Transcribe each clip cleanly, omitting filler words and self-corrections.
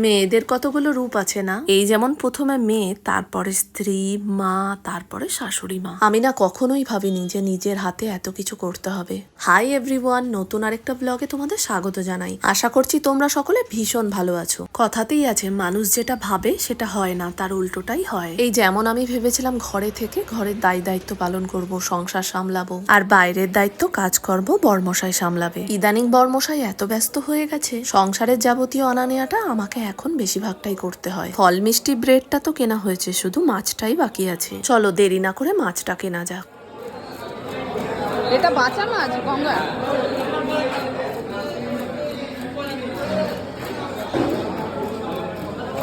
মেয়েদের কতগুলো রূপ আছে না, এই যেমন প্রথমে মেয়ে, তারপরে স্ত্রী, মা, তারপরে শাশুড়ি মা। আমি না কখনোই ভাবিনি যে নিজের হাতে এত কিছু করতে হবে। হাই এভরিওয়ান, নতুন আরেকটা ব্লগে তোমাদের স্বাগত জানাই। আশা করছি তোমরা সকলে ভীষণ ভালো আছো। কথাতেই আছে, মানুষ যেটা ভাবে সেটা হয় না, তার উল্টোটাই হয়। এই যেমন আমি ভেবেছিলাম ঘরে থেকে ঘরের দায়িত্ব পালন করব, সংসার সামলাবো, আর বাইরের দায়িত্ব কাজ করব বর্মশাই সামলাবে। ইদানিং বর্মশাই এত ব্যস্ত হয়ে গেছে, সংসারের যাবতীয় আনানেয়াটা আমাকে এখন বেশিরভাগটাই করতে হয়। ফল মিষ্টি ব্রেডটা তো কেনা হয়েছে, শুধু মাছটাই বাকি আছে। চলো দেরি না করে মাছটা কেনা যাক। এটা বাঁচা মাছ গঙ্গা।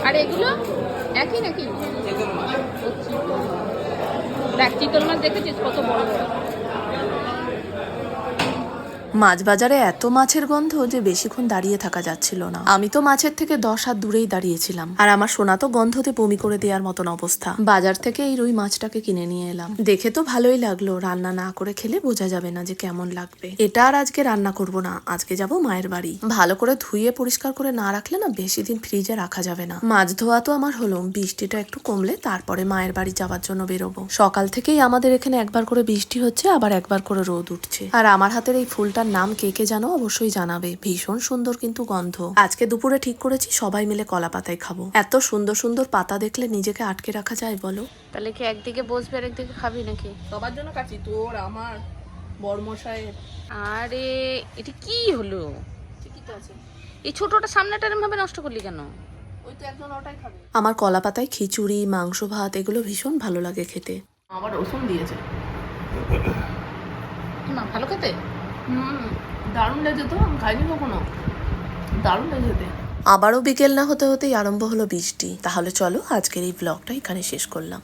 আর এগুলো একই নাকি? দেখ চিতল মাছ দেখেছিস কত বড় বড়। মাছ বাজারে এত মাছের গন্ধ যে বেশিক্ষণ দাঁড়িয়ে থাকা যাচ্ছিল না। আমি তো মাছের থেকে 10 হাত দূরেই দাঁড়িয়েছিলাম, আর আমার সোনা তো গন্ধতে বমি করে দেওয়ার মতন অবস্থা। বাজার থেকে এই রুই মাছটাকে কিনে নিয়ে এলাম। দেখে তো ভালোই লাগলো, রান্না না করে খেলে বোঝা যাবে না যে কেমন লাগবে। এটা আর আজকে রান্না করব না, আজকে যাব মায়ের বাড়ি। ভালো করে ধুয়ে পরিষ্কার করে না রাখলে না বেশি দিন ফ্রিজে রাখা যাবে না। মাছ ধোয়া তো আমার হলো, বৃষ্টিটা একটু কমলে তারপরে মায়ের বাড়ি যাওয়ার জন্য বেরোবো। সকাল থেকেই আমাদের এখানে একবার করে বৃষ্টি হচ্ছে, আবার একবার করে রোদ উঠছে। আর আমার হাতের এই ফুলটা নাম কে কে জানো অবশ্যই জানাবে, ভীষণ সুন্দর কিন্তু গন্ধ। আজকে দুপুরে ঠিক করেছি সবাই মিলে কলা পাতায় খাবো। এত সুন্দর সুন্দর পাতা দেখলে নিজেকে আটকে রাখা যায় বলো? তাহলে কি একদিকে বসবে আর একদিকে খাবি নাকি? সবার জন্য কাছি, তোর আমার বর্মশাইয়ের। আরে এটা কি হলো? ঠিকই তো আছে। এই ছোটটা সামনেটা এরকম ভাবে নষ্ট করলি কেন? ওই তো একজন ওটাই খাবে। আমার কলা পাতায় খিচুড়ি, মাংস ভাত এগুলো ভীষণ ভালো লাগে খেতে। আবার রসুন দিয়েছে। না ভালো খেতে। দারুণ লেগেছে তো, আমি খাইনি কখনো। দারুণ লেগেছে। আবারও বিকেল না হতে হতেই আরম্ভ হলো বৃষ্টি। তাহলে চলো আজকের এই ব্লগটা এখানে শেষ করলাম।